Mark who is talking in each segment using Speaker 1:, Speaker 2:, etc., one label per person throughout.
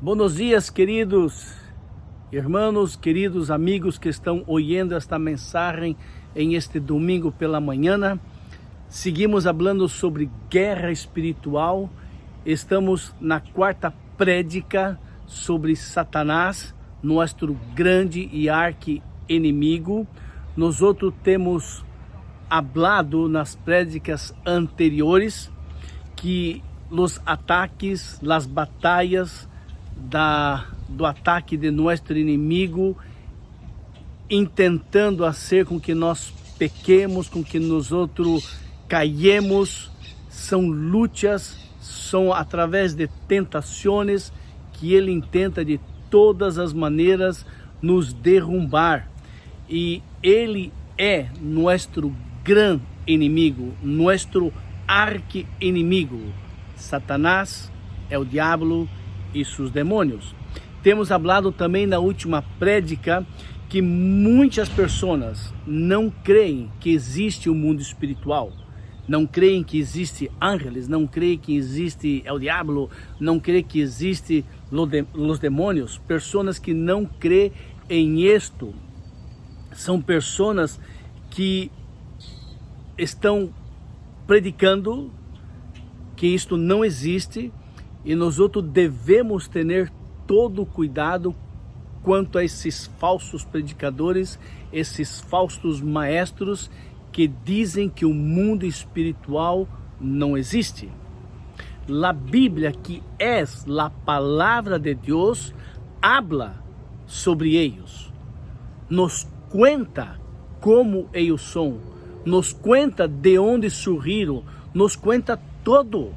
Speaker 1: Buenos dias, queridos hermanos, queridos amigos que estão ouvindo esta mensagem em este domingo pela manhã. Seguimos falando sobre guerra espiritual. Estamos na quarta prédica sobre Satanás, nosso grande e arqui-inimigo. Nós outros temos hablado nas prédicas anteriores que os ataques, as batalhas do ataque de nosso inimigo, intentando fazer com que nós pequemos, com que nós outros caiemos, são lutas, são através de tentações que ele intenta de todas as maneiras nos derrubar. E ele é nosso grande inimigo, nosso arqui-inimigo. Satanás é o diabo e seus demônios. Temos falado também na última prédica que muitas pessoas não creem que existe o mundo espiritual, não creem que existe ángeles, não creem que existe o diabo, não creem que existe os demônios. Pessoas que não creem em isto são pessoas que estão predicando que isto não existe, e nós outros devemos ter todo o cuidado quanto a esses falsos predicadores, esses falsos maestros que dizem que o mundo espiritual não existe. A Bíblia, que é a palavra de Deus, habla sobre eles, nos conta como eles são, nos conta de onde surgiram, nos conta todo.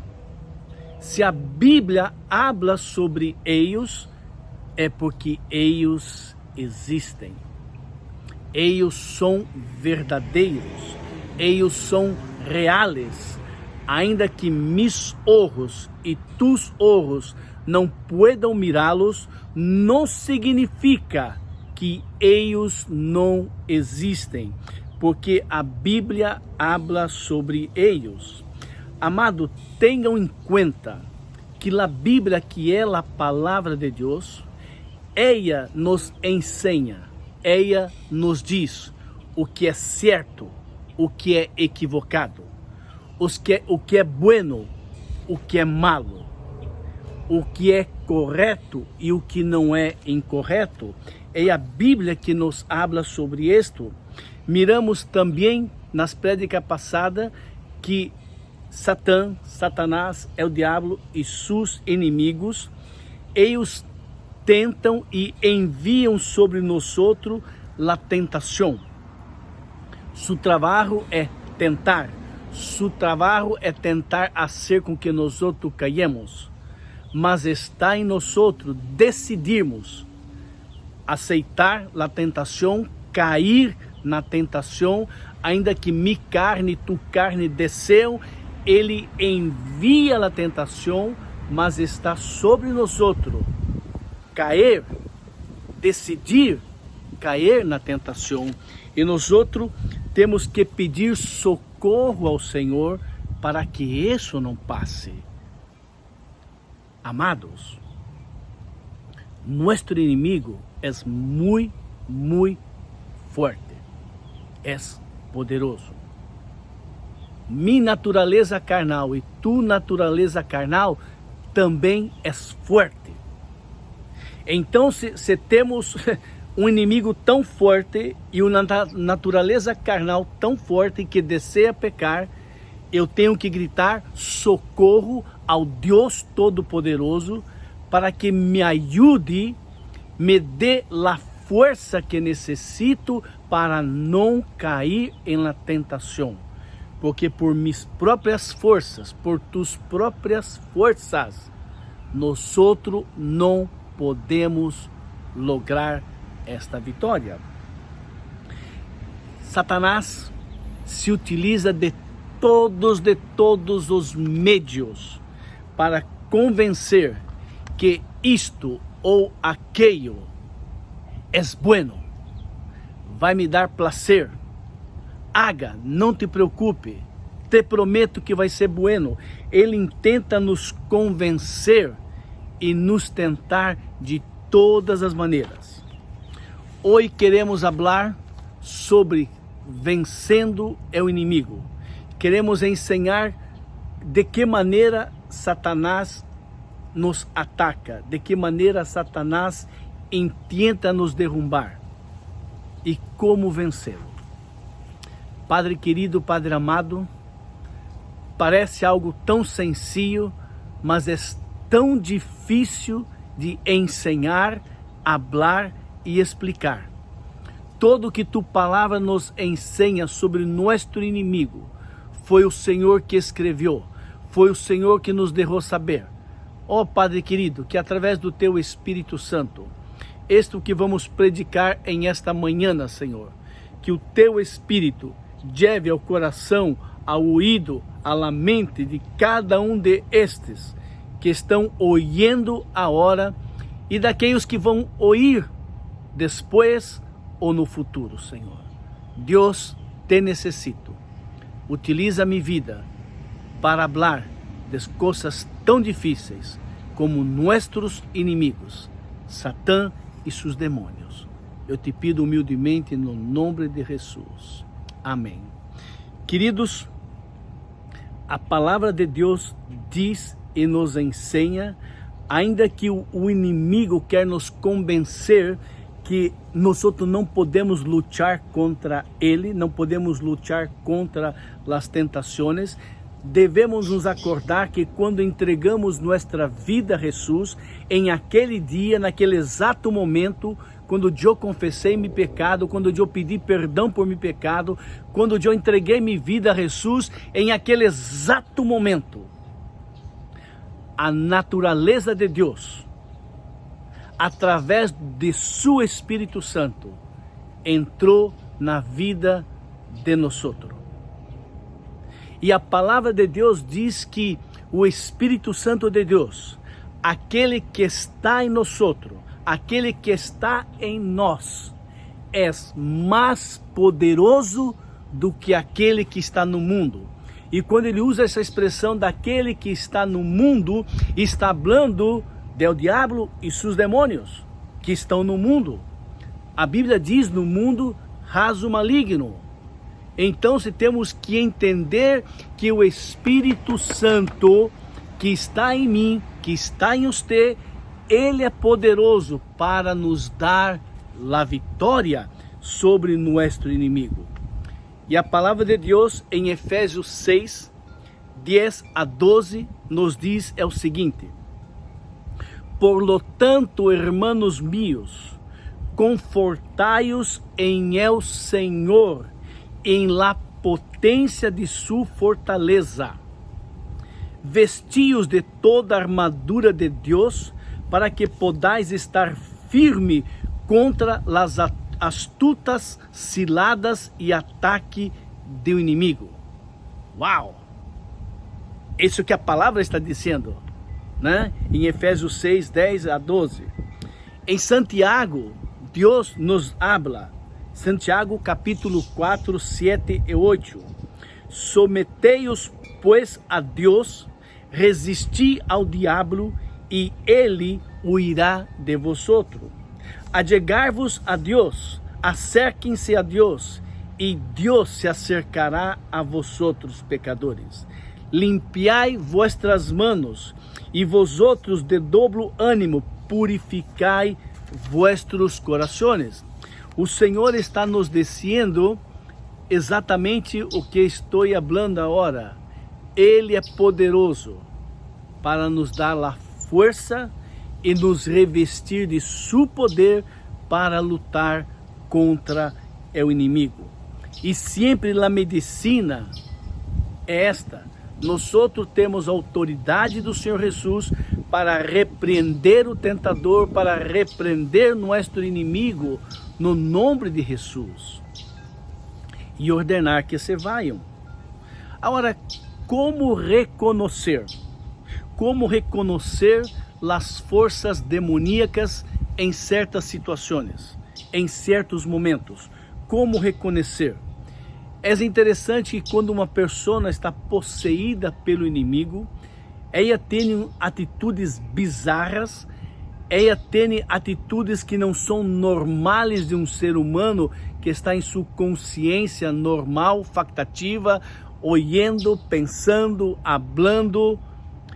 Speaker 1: Se a Bíblia habla sobre eles, é porque eles existem. Eles são verdadeiros, eles são reais. Ainda que mis olhos e tus olhos não puedan mirá-los, não significa que eles não existem, porque a Bíblia habla sobre eles. Amado, tenham em conta que a Bíblia, que é a palavra de Deus, ela nos ensina, ela nos diz o que é certo, o que é equivocado, o que é bueno, o que é malo, o que é correto e o que não é incorreto. É a Bíblia que nos habla sobre isto. Miramos também nas prédicas passadas que Satanás é o diabo e seus inimigos. Eles tentam e enviam sobre nós a tentação. Seu trabalho é tentar. Seu trabalho é tentar fazer com que nós caiamos. Mas está em nós decidirmos aceitar a tentação, cair na tentação, ainda que minha carne, tu carne desceu. Ele envia a tentação, mas está sobre nós cair, decidir cair na tentação. E nós temos que pedir socorro ao Senhor para que isso não passe. Amados, nosso inimigo é muito, muito forte, é poderoso. Minha natureza carnal e tu natureza carnal também é forte. Então, se temos um inimigo tão forte e uma natureza carnal tão forte que deseja pecar, eu tenho que gritar socorro ao Deus Todo-Poderoso para que me ajude, me dê a força que necessito para não cair em la tentação. Porque por minhas próprias forças, por tus próprias forças, nós não podemos lograr esta vitória. Satanás se utiliza de todos os meios para convencer que isto ou aquilo é bueno, vai me dar prazer. Haga, não te preocupe, te prometo que vai ser bueno. Ele tenta nos convencer e nos tentar de todas as maneiras. Hoje queremos falar sobre vencendo o inimigo. Queremos ensinar de que maneira Satanás nos ataca, de que maneira Satanás intenta nos derrubar e como vencê-lo. Padre querido, Padre amado, parece algo tão sencillo, mas é tão difícil de ensinar, falar e explicar. Tudo que tu palavra nos ensina sobre nosso inimigo, foi o Senhor que escreveu, foi o Senhor que nos deixou saber. Ó Padre querido, que através do teu Espírito Santo, isto que vamos predicar em esta manhã, Senhor, que o teu Espírito leve ao coração, ao ouvido, à mente de cada um de estes que estão ouvindo agora e daqueles que vão ouvir depois ou no futuro, Senhor. Deus, te necessito. Utiliza minha vida para falar de coisas tão difíceis como nossos inimigos, Satã e seus demônios. Eu te pido humildemente no nome de Jesus. Amém. Queridos, a palavra de Deus diz e nos ensina, ainda que o inimigo quer nos convencer que nós não podemos lutar contra ele, não podemos lutar contra as tentações, devemos nos acordar que quando entregamos nossa vida a Jesus, em aquele dia, naquele exato momento, quando eu confessei meu pecado, quando eu pedi perdão por meu pecado, quando eu entreguei minha vida a Jesus, em aquele exato momento, a natureza de Deus, através de seu Espírito Santo, entrou na vida de nós. E a palavra de Deus diz que o Espírito Santo de Deus, aquele que está em nós, aquele que está em nós, é mais poderoso do que aquele que está no mundo. E quando ele usa essa expressão daquele que está no mundo, está falando do diabo e seus demônios que estão no mundo. A Bíblia diz no mundo raso maligno. Então, se temos que entender que o Espírito Santo que está em mim, que está em você, ele é poderoso para nos dar a vitória sobre nosso inimigo. E a palavra de Deus em Efésios 6, 10 a 12 nos diz o seguinte: por lo tanto, hermanos míos, confortai-os em el Senhor, em la potência de sua fortaleza. Vesti-os de toda a armadura de Deus, para que podais estar firme contra as astutas ciladas e ataque do inimigo. Uau! Isso que a palavra está dizendo, né? Em Efésios 6, 10 a 12. Em Santiago, Deus nos habla. Santiago capítulo 4, 7 e 8. Sometei-os, pois, a Deus, resisti ao diabo, e ele huirá de vosotros. Achegar-vos a Deus, acerquem-se a Deus, e Deus se acercará a vosotros, pecadores. Limpiai vuestras manos, e vosotros de doble ânimo, purificai vuestros corações. O Senhor está nos dizendo exatamente o que estou falando agora. Ele é poderoso para nos dar a força e nos revestir de seu poder para lutar contra o inimigo. E sempre a medicina é esta: nós temos a autoridade do Senhor Jesus para repreender o tentador, para repreender nosso inimigo no nome de Jesus e ordenar que se vayam. Agora, como reconhecer? Como reconhecer as forças demoníacas em certas situações, em certos momentos? Como reconhecer? É interessante que quando uma pessoa está possuída pelo inimigo, ela tem atitudes bizarras, ela tem atitudes que não são normais de um ser humano que está em sua consciência normal, factativa, olhando, pensando, hablando.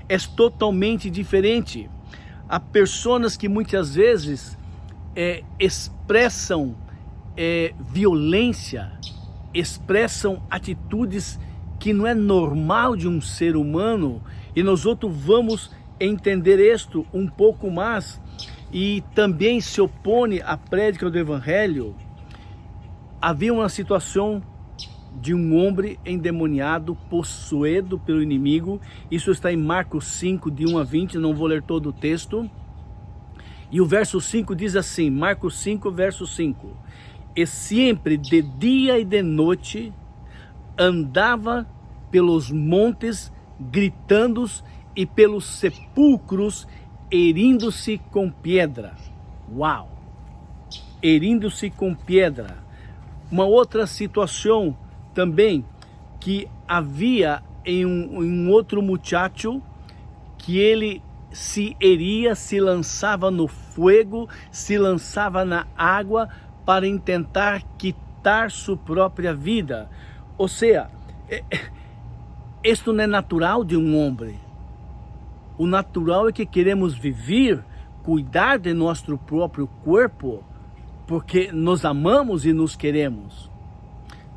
Speaker 1: É totalmente diferente. Há pessoas que muitas vezes expressam violência, expressam atitudes que não é normal de um ser humano, e nós outros vamos entender isto um pouco mais, e também se opõe à prédica do Evangelho. Havia uma situação de um homem endemoniado, possuído pelo inimigo. Isso está em Marcos 5, de 1 a 20, não vou ler todo o texto. E o verso 5 diz assim, Marcos 5, verso 5. E sempre de dia e de noite andava pelos montes, gritando, e pelos sepulcros, herindo-se com pedra. Uau! Herindo-se com pedra. Uma outra situação também, que havia em um outro muchacho, que ele se heria, se lançava no fogo, se lançava na água para tentar quitar sua própria vida. Ou seja, isto não é natural de um homem. O natural é que queremos viver, cuidar de nosso próprio corpo, porque nos amamos e nos queremos.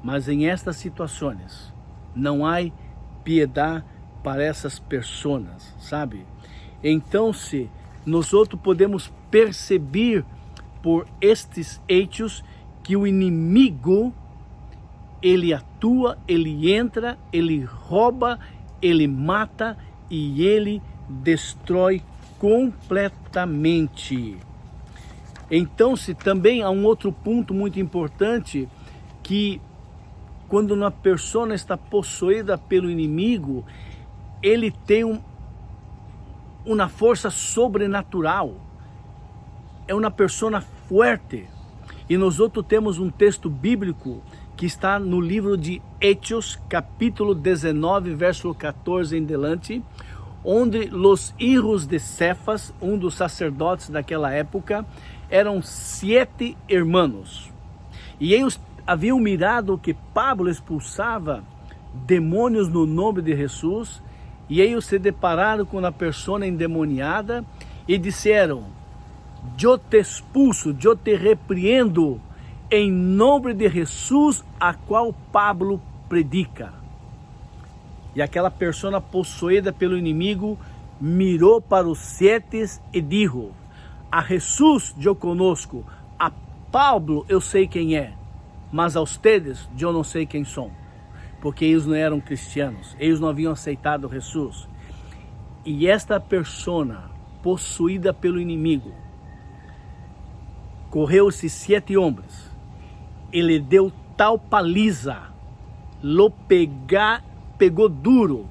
Speaker 1: Mas em estas situações, não há piedade para essas pessoas, sabe? Então, se nós outros podemos perceber por estes hechos que o inimigo, ele atua, ele entra, ele rouba, ele mata e ele destrói completamente. Então, se também há um outro ponto muito importante, que quando uma pessoa está possuída pelo inimigo, ele tem uma força sobrenatural, é uma pessoa forte. E nós outros temos um texto bíblico que está no livro de Hechos, capítulo 19, verso 14 em diante, onde os filhos de Cefas, um dos sacerdotes daquela época, eram 7 irmãos. E eles haviam mirado que Pablo expulsava demônios no nome de Jesus, e eles se depararam com uma pessoa endemoniada e disseram: eu te expulso, eu te repreendo em nome de Jesus, a qual Pablo predica. E aquela pessoa possuída pelo inimigo mirou para os 7 e disse: a Jesus eu conosco, a Pablo eu sei quem é, mas a ustedes eu não sei quem são, porque eles não eram cristianos, eles não haviam aceitado Jesus. E esta pessoa possuída pelo inimigo, correu-se 7 homens, ele deu tal paliza, lo pegou duro,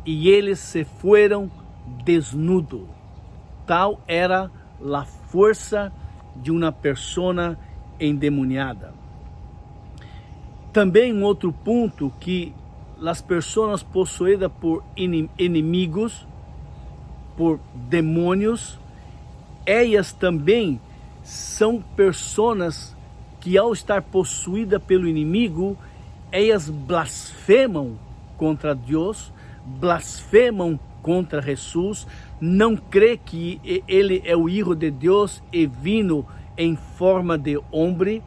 Speaker 1: e eles se foram desnudos. Tal era a força de uma pessoa endemoniada. Também um outro ponto, que as pessoas possuídas por inimigos, por demônios, elas também são pessoas que, ao estar possuídas pelo inimigo, elas blasfemam contra Deus, blasfemam contra Jesus, não crê que ele é o Filho de Deus e vindo em forma de homem,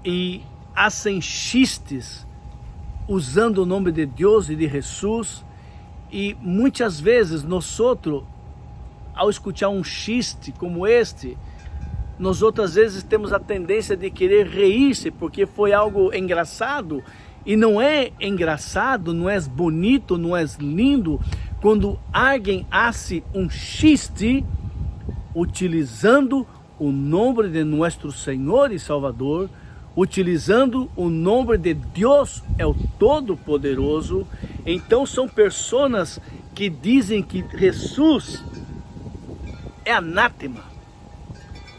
Speaker 1: e hacem chistes usando o nome de Deus e de Jesus. E muitas vezes nós outros, ao escutar um chiste como este, nós outras vezes temos a tendência de querer rir-se porque foi algo engraçado, e não é engraçado, não é bonito, não é lindo quando alguém hace um chiste utilizando o nome de nosso Senhor e Salvador, utilizando o nome de Deus, é o Todo-Poderoso. Então são pessoas que dizem que Jesus é anátema.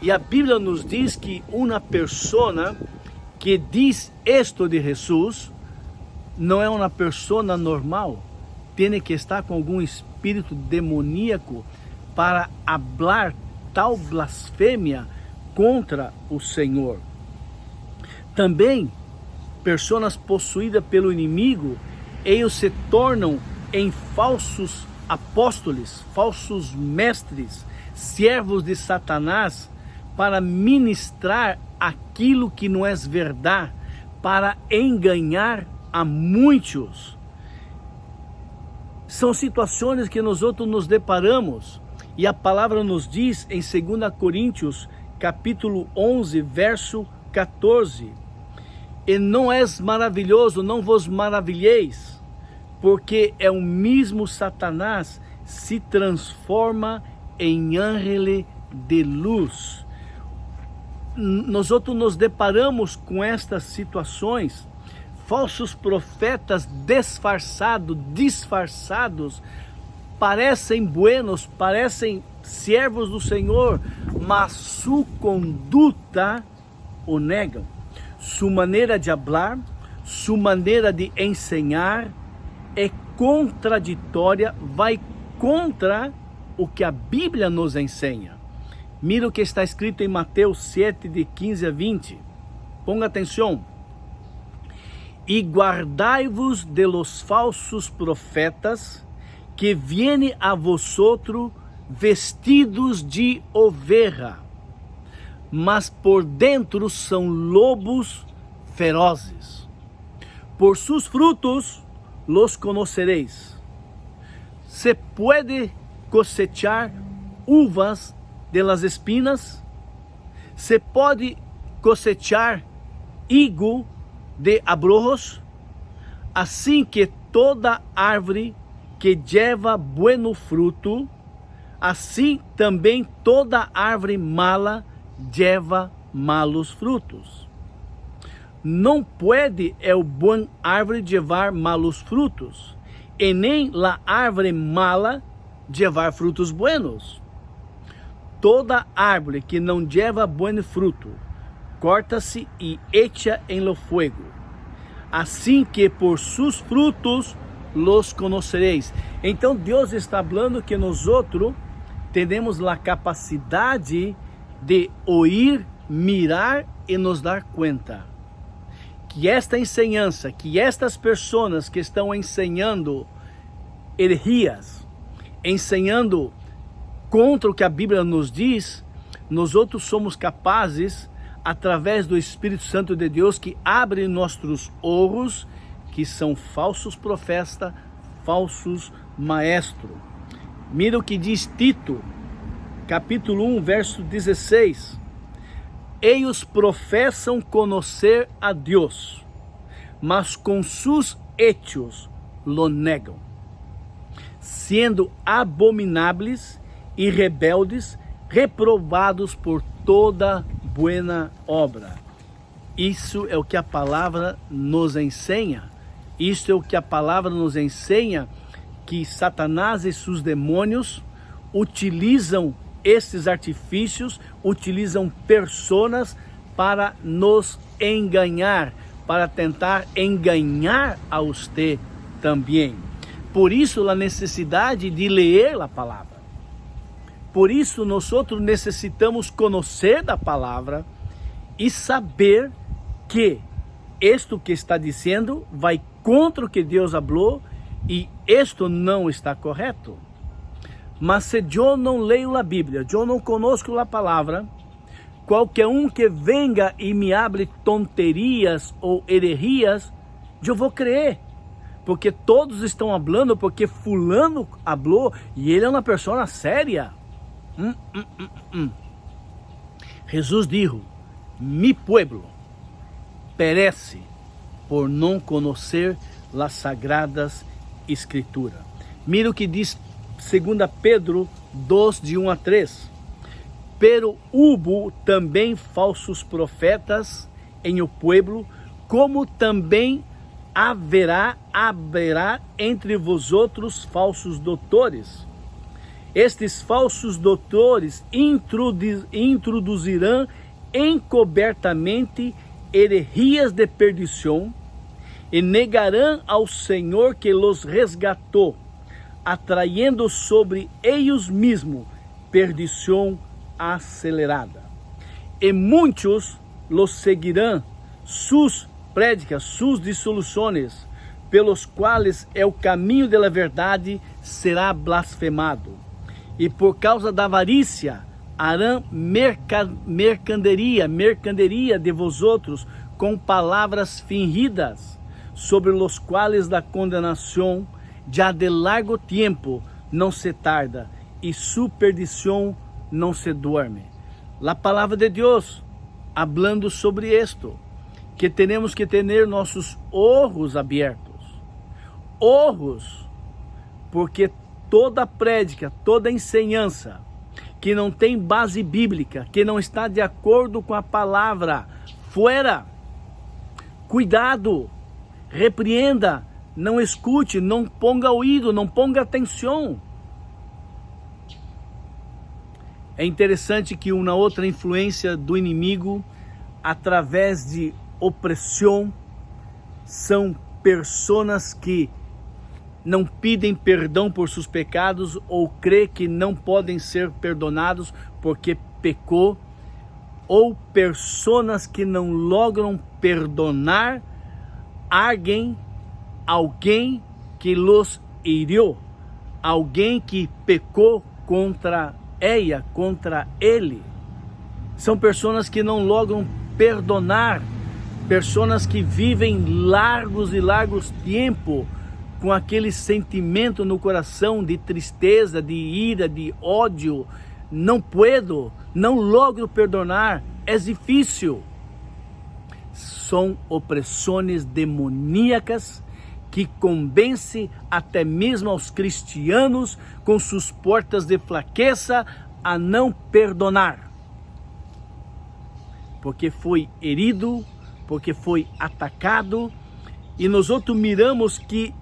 Speaker 1: E a Bíblia nos diz que uma pessoa que diz isto de Jesus não é uma pessoa normal, tem que estar com algum espírito demoníaco para hablar tal blasfêmia contra o Senhor. Também, pessoas possuídas pelo inimigo, eles se tornam em falsos apóstolos, falsos mestres, servos de Satanás, para ministrar aquilo que não é verdade, para enganar a muitos. São situações que nós outros nos deparamos, e a palavra nos diz em 2 Coríntios, capítulo 11, verso 14, e não és maravilhoso, não vos maravilheis, porque é o mesmo Satanás se transforma em ângeles de luz. Nós outros nos deparamos com estas situações, falsos profetas disfarçados, parecem buenos, parecem servos do Senhor, mas sua conduta o negam. Sua maneira de falar, sua maneira de ensinar é contraditória, vai contra o que a Bíblia nos ensina. Mira o que está escrito em Mateus 7, de 15 a 20. Ponga atenção. E guardai-vos de los falsos profetas, que viene a vosotros vestidos de oveja, mas por dentro são lobos ferozes. Por sus frutos los conoceréis. Se puede cosechar uvas de las espinas? Se pode cosechar higo de abrojos? Assim que toda árvore que lleva bueno fruto, assim também toda árvore mala lleva malos frutos. Não pode o bom árvore levar malos frutos, e nem la árvore mala levar frutos buenos. Toda árvore que não lleva bom fruto, corta-se e echa em lo fuego. Assim que por sus frutos los conocereis. Então Deus está falando que nós outros temos a capacidade de ouvir, mirar e nos dar conta que esta enseñança, que estas pessoas que estão ensinando heresias, ensinando contra o que a Bíblia nos diz, nós outros somos capazes, através do Espírito Santo de Deus, que abre nossos olhos, que são falsos profetas, falsos maestros. Mira o que diz Tito, capítulo 1, verso 16. Eles professam conhecer a Deus, mas com seus hechos lo negam, sendo abomináveis e rebeldes, reprovados por toda boa obra. Isso é o que a palavra nos ensina. Isso é o que a palavra nos ensina, que Satanás e seus demônios utilizam esses artifícios, utilizam pessoas para nos enganar, para tentar enganar a você também. Por isso a necessidade de ler a palavra. Por isso nós necessitamos conhecer da palavra e saber que isto que está dizendo vai contra o que Deus falou e isto não está correto. Mas se eu não leio a Bíblia, eu não conosco a palavra, qualquer que venga e me hable tonterias ou heresias, eu vou crer. Porque todos estão falando, porque fulano falou e ele é uma pessoa séria. Jesus disse: mi pueblo perece por não conhecer as sagradas escrituras. Mira o que diz 2 Pedro 2, de 1 a 3. Pero hubo também falsos profetas em o pueblo, como também haverá entre vosotros falsos doutores. Estes falsos doutores introduzirão encobertamente heresias de perdição e negarão ao Senhor que los resgatou, atraindo sobre eles mesmos perdição acelerada. E muitos los seguirão sus prédicas, sus dissoluções, pelos quais o caminho da verdade será blasfemado. E por causa da avarícia, harão mercaderia de vosotros com palavras fingidas, sobre los quais da condenação já de largo tempo não se tarda, e su perdição não se duerme. A palavra de Deus, hablando sobre esto, que temos que ter nossos olhos abertos. Olhos, porque toda prédica, toda ensinança que não tem base bíblica, que não está de acordo com a palavra, fora. Cuidado, repreenda, não escute, não ponga ouvido, não ponga atenção. É interessante que uma outra influência do inimigo, através de opressão, são pessoas que não pedem perdão por seus pecados ou crê que não podem ser perdonados porque pecou, ou pessoas que não logram perdonar alguém que los hirió, alguém que pecou contra ela, contra ele. São pessoas que não logram perdonar, pessoas que vivem largos e largos tempos com aquele sentimento no coração de tristeza, de ira, de ódio. Não puedo, não logro perdonar, é difícil. São opressões demoníacas que convencem até mesmo aos cristianos com suas portas de fraqueza a não perdonar. Porque foi herido, porque foi atacado, e nós outros miramos que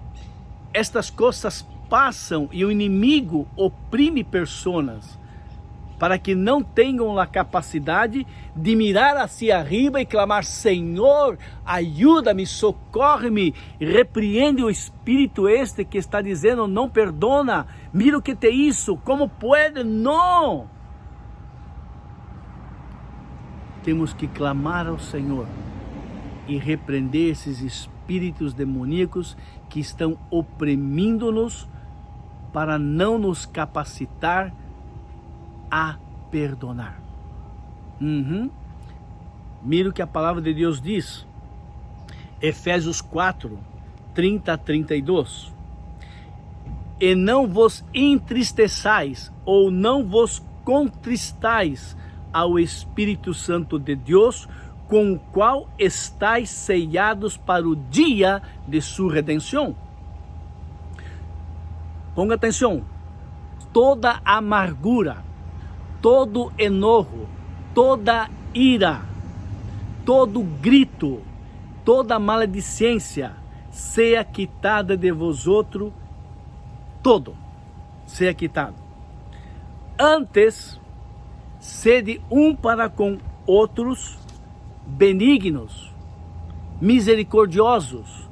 Speaker 1: estas coisas passam e o inimigo oprime pessoas para que não tenham a capacidade de mirar hacia arriba e clamar: Senhor, ajuda-me, socorre-me, repreende o espírito este que está dizendo não perdona, mira o que te hizo, como pode? Não! Temos que clamar ao Senhor e repreender esses espíritos demoníacos que estão oprimindo-nos para não nos capacitar a perdonar. Mira o que a palavra de Deus diz. Efésios 4, 30 a 32. E não vos entristeçais ou não vos contristais ao Espírito Santo de Deus, com o qual estáis sellados para o dia de sua redenção. Ponga atenção. Toda amargura, todo enojo, toda ira, todo grito, toda maledicência, seja quitada de vosotros, todo, seja quitado. Antes, sede um para com outros benignos, misericordiosos,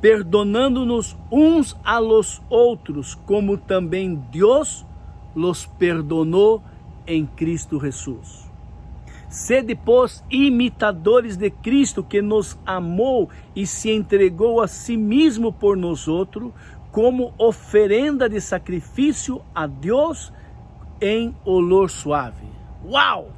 Speaker 1: perdonando-nos uns a los outros, como também Deus los perdonou em Cristo Jesus. Sede, pois, imitadores de Cristo, que nos amou e se entregou a si mesmo por nós outros, como oferenda de sacrifício a Deus em olor suave. Uau!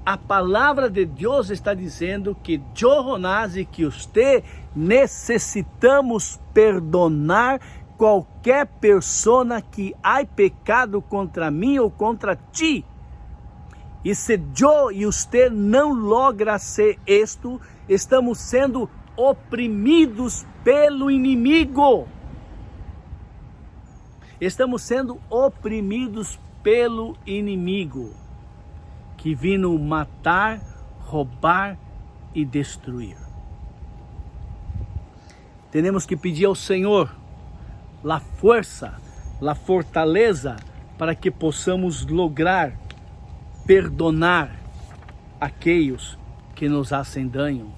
Speaker 1: A palavra de Deus está dizendo que eu, Jonás, e que você necessitamos perdonar qualquer pessoa que há pecado contra mim ou contra ti. E se eu e você não logra ser isto, estamos sendo oprimidos pelo inimigo. Estamos sendo oprimidos pelo inimigo, que vino matar, roubar e destruir. Temos que pedir ao Senhor a força, a fortaleza, para que possamos lograr perdonar aqueles que nos hacen dano.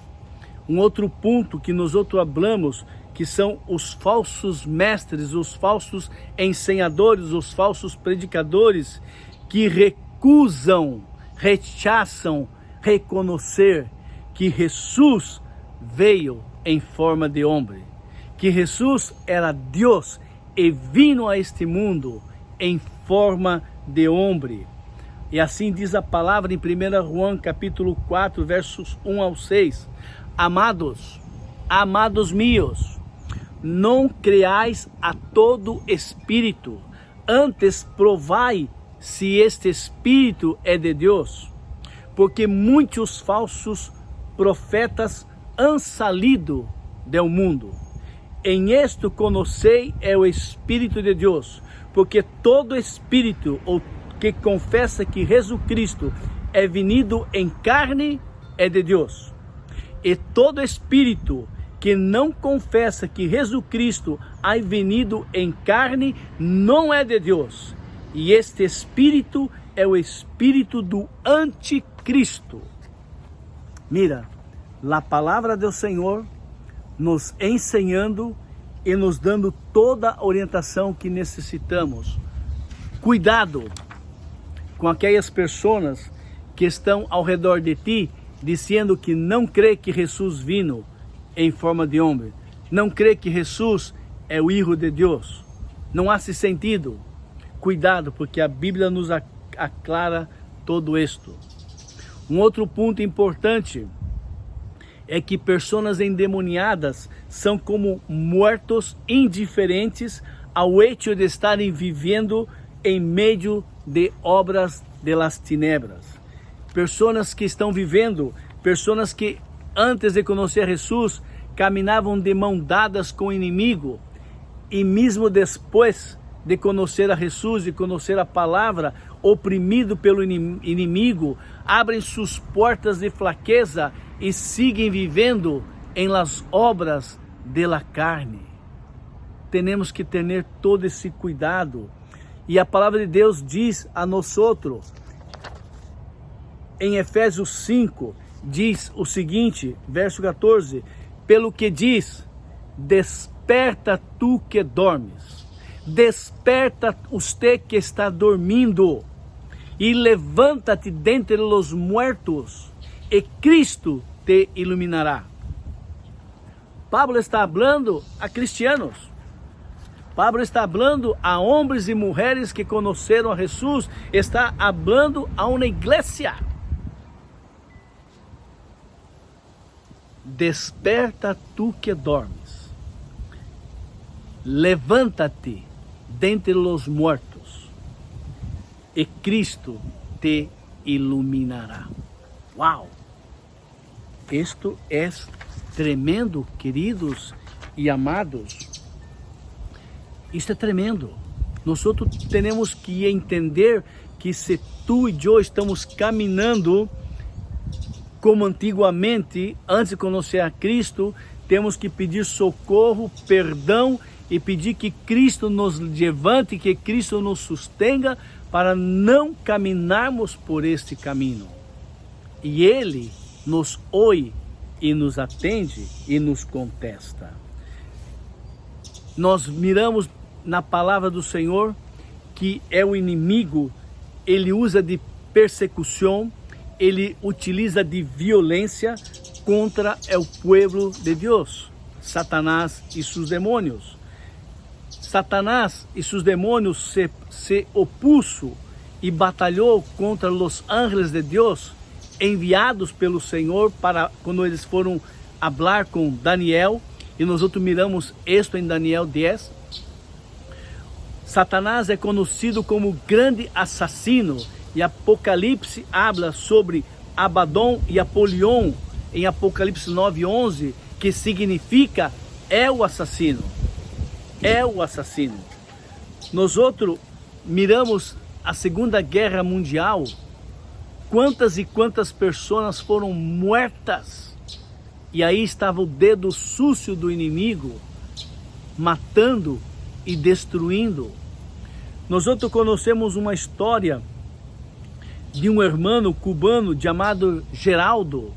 Speaker 1: Um outro ponto que nós outros hablamos, que são os falsos mestres, os falsos ensinadores, os falsos predicadores, que rechaçam reconhecer que Jesus veio em forma de homem, que Jesus era Deus e vino a este mundo em forma de homem. E assim diz a palavra em 1 João capítulo 4, versos 1 ao 6. Amados meus, não creais a todo espírito, antes provai se este espírito é de Deus, porque muitos falsos profetas han salido do mundo. Em isto conhecei é o Espírito de Deus, porque todo espírito que confessa que Jesus Cristo é venido em carne é de Deus. E todo espírito que não confessa que Jesus Cristo é venido em carne não é de Deus. E este espírito é o espírito do anticristo. Mira, a palavra do Senhor nos ensinando e nos dando toda a orientação que necessitamos. Cuidado com aquelas pessoas que estão ao redor de ti, dizendo que não crê que Jesus vino em forma de homem, não crê que Jesus é o Filho de Deus. Não há esse sentido. Cuidado, porque a Bíblia nos aclara todo isto. Um outro ponto importante é que pessoas endemoniadas são como mortos indiferentes ao hecho de estarem vivendo em meio de obras de las tinieblas. Pessoas que estão vivendo, pessoas que antes de conhecer Jesus, caminavam de mão dadas com o inimigo, e mesmo depois de conhecer a Jesus e conhecer a palavra, oprimido pelo inimigo, abrem suas portas de fraqueza e seguem vivendo em las obras de la carne. Temos que ter todo esse cuidado. E a palavra de Deus diz a nós outros, em Efésios 5, diz o seguinte, verso 14, pelo que diz, desperta tu que dormes, desperta usted que está dormindo, e levanta-te dentre los muertos, e Cristo te iluminará. Pablo está falando a cristianos. Pablo está falando a homens e mulheres que conheceram a Jesus. Está falando a uma igreja. Desperta tu que dormes. Levanta-te dentre los muertos, e Cristo te iluminará. Uau! Isto é tremendo, queridos e amados. Isto é tremendo. Nós temos que entender que se tu e eu estamos caminhando como antigamente, antes de conhecer a Cristo, temos que pedir socorro, perdão e pedir que Cristo nos levante, que Cristo nos sustenha para não caminharmos por este caminho. E Ele nos ouve e nos atende e nos contesta. Nós miramos na palavra do Senhor que é o inimigo, ele usa de persecução, ele utiliza de violência contra o povo de Deus, Satanás e seus demônios. Satanás e seus demônios se opuso e batalhou contra os ángeles de Deus, enviados pelo Senhor para quando eles foram falar com Daniel, e nós miramos isto em Daniel 10. Satanás é conhecido como grande assassino, e Apocalipse habla sobre Abaddon e Apolion em Apocalipse 9:11, que significa é o assassino. É o assassino. Nós miramos a Segunda Guerra Mundial, quantas e quantas pessoas foram mortas, e aí estava o dedo sujo do inimigo, matando e destruindo. Nós conhecemos uma história de um irmão cubano chamado Geraldo,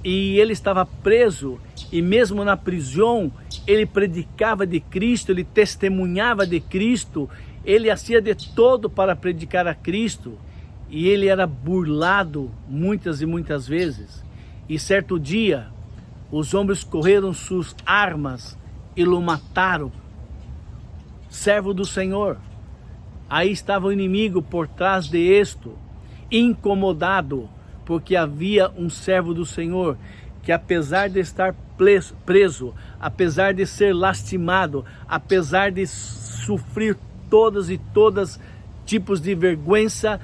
Speaker 1: e ele estava preso, e mesmo na prisão, ele predicava de Cristo, ele testemunhava de Cristo, ele hacía de todo para predicar a Cristo, e ele era burlado muitas e muitas vezes. E certo dia, os homens correram suas armas e o mataram, servo do Senhor. Aí estava o inimigo por trás de isto, incomodado, porque havia um servo do Senhor, que apesar de estar preso, apesar de ser lastimado, apesar de sofrer todas tipos de vergonha,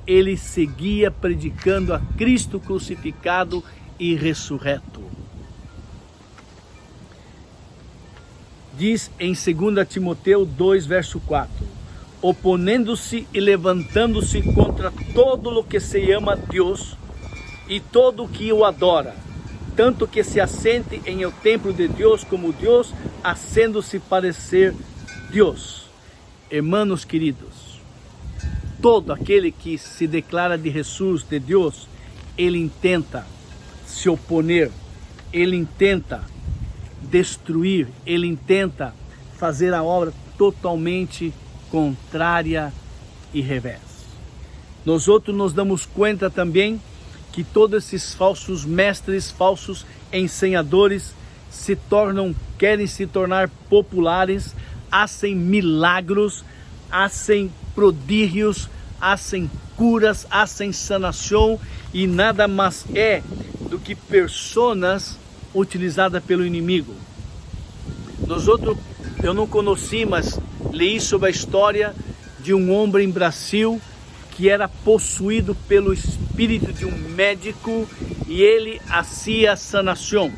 Speaker 1: ele seguia predicando a Cristo crucificado e ressurreto. Diz em 2 Timoteu 2, verso 4, oponendo-se e levantando-se contra todo o que se ama Deus e todo o que o adora, tanto que se assente em o templo de Deus como Deus, hacendo-se parecer Deus. Hermanos queridos, todo aquele que se declara de Jesus, de Deus, ele intenta se oponer, ele intenta destruir, ele intenta fazer a obra totalmente contrária e revés. Nós outros nos damos conta também que todos esses falsos mestres, falsos ensinadores querem se tornar populares, fazem milagros, fazem prodígios, fazem curas, fazem sanação, e nada mais é do que personas utilizadas pelo inimigo. Eu não conheci, mas li sobre a história de um homem em Brasil que era possuído pelo espírito de um médico e ele fazia sanação.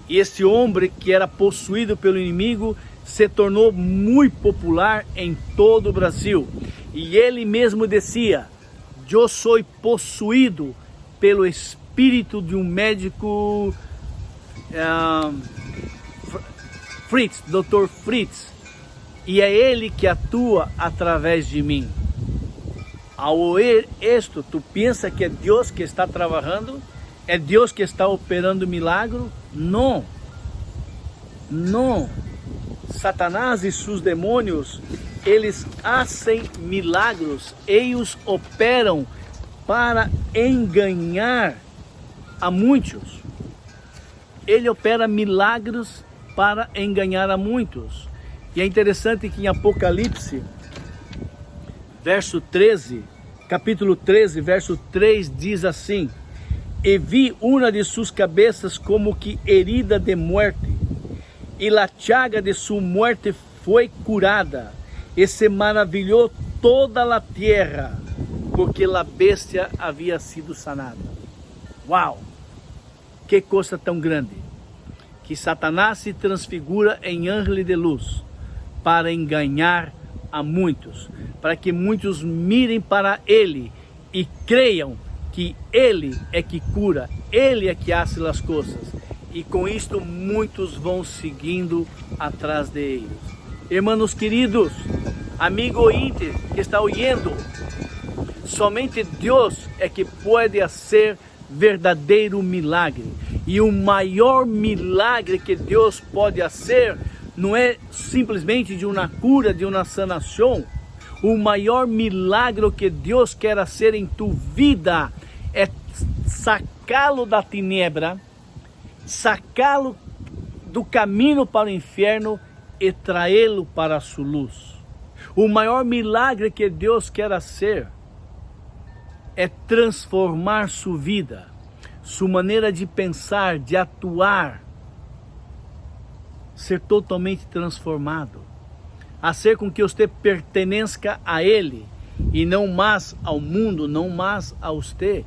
Speaker 1: E esse homem que era possuído pelo inimigo se tornou muito popular em todo o Brasil. E ele mesmo dizia: eu sou possuído pelo espírito de um médico Fritz, Dr. Fritz, e é ele que atua através de mim. Ao ouvir isto, tu pensa que é Deus que está trabalhando? É Deus que está operando milagro? Não. Não. Satanás e seus demônios, eles fazem milagros, eles operam para enganar a muitos. Ele opera milagres para enganar a muitos. E é interessante que em Apocalipse, capítulo 13, verso 3, diz assim: e vi uma de suas cabeças como que herida de morte, e a chaga de sua morte foi curada, e se maravilhou toda a terra, porque a bestia havia sido sanada. Uau! Que coisa tão grande! Que Satanás se transfigura em ângulo de luz para enganar a muitos, para que muitos mirem para ele e creiam que ele é que cura, ele é que faz as coisas, e com isto muitos vão seguindo atrás de eles. Irmãos queridos, amigo ouvinte que está ouvindo, somente Deus é que pode fazer verdadeiro milagre, e o maior milagre que Deus pode fazer não é simplesmente de uma cura, de uma sanação. O maior milagre que Deus quer fazer em tu vida é sacá-lo da tinebra, sacá-lo do caminho para o inferno e traê-lo para a sua luz. O maior milagre que Deus quer fazer é transformar sua vida, sua maneira de pensar, de atuar, ser totalmente transformado, a ser com que você pertença a Ele e não mais ao mundo, não mais a você.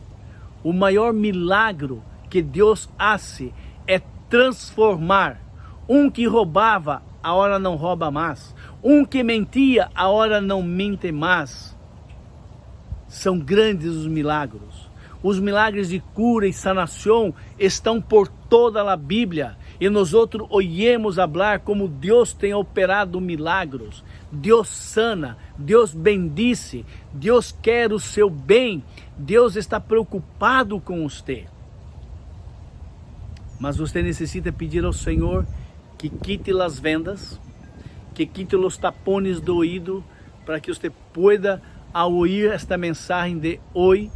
Speaker 1: O maior milagre que Deus faz é transformar um que roubava, a hora não rouba mais, um que mentia, a hora não mente mais. São grandes os milagres. Os milagres de cura e sanação estão por toda a Bíblia. E nós outros ouvimos falar como Deus tem operado milagres. Deus sana, Deus bendice, Deus quer o seu bem, Deus está preocupado com você. mas você necessita pedir ao Senhor que quite as vendas, que quite os tapones do ouído, para que você pueda, ao ouvir esta mensagem de hoje,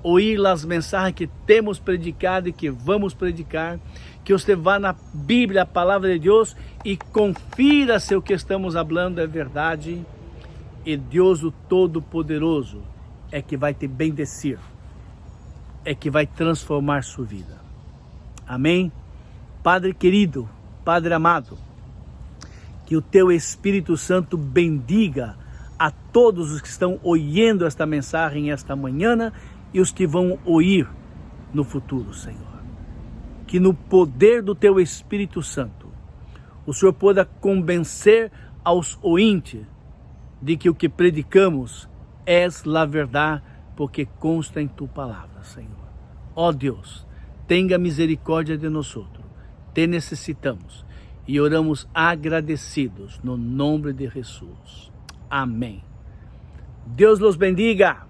Speaker 1: ouvir as mensagens que temos predicado e que vamos predicar, que você vá na Bíblia, a palavra de Deus, e confira se o que estamos falando é verdade, e Deus o Todo-Poderoso é que vai te bendecir, é que vai transformar sua vida. Amém? Padre querido, Padre amado, que o teu Espírito Santo bendiga a todos os que estão ouvindo esta mensagem esta manhã e os que vão ouvir no futuro, Senhor. Que no poder do teu Espírito Santo, o Senhor possa convencer aos ouvintes de que o que predicamos é a verdade, porque consta em tua palavra, Senhor. Ó Deus, tenha misericórdia de nós, te necessitamos e oramos agradecidos no nome de Jesus. Amém. Deus los bendiga.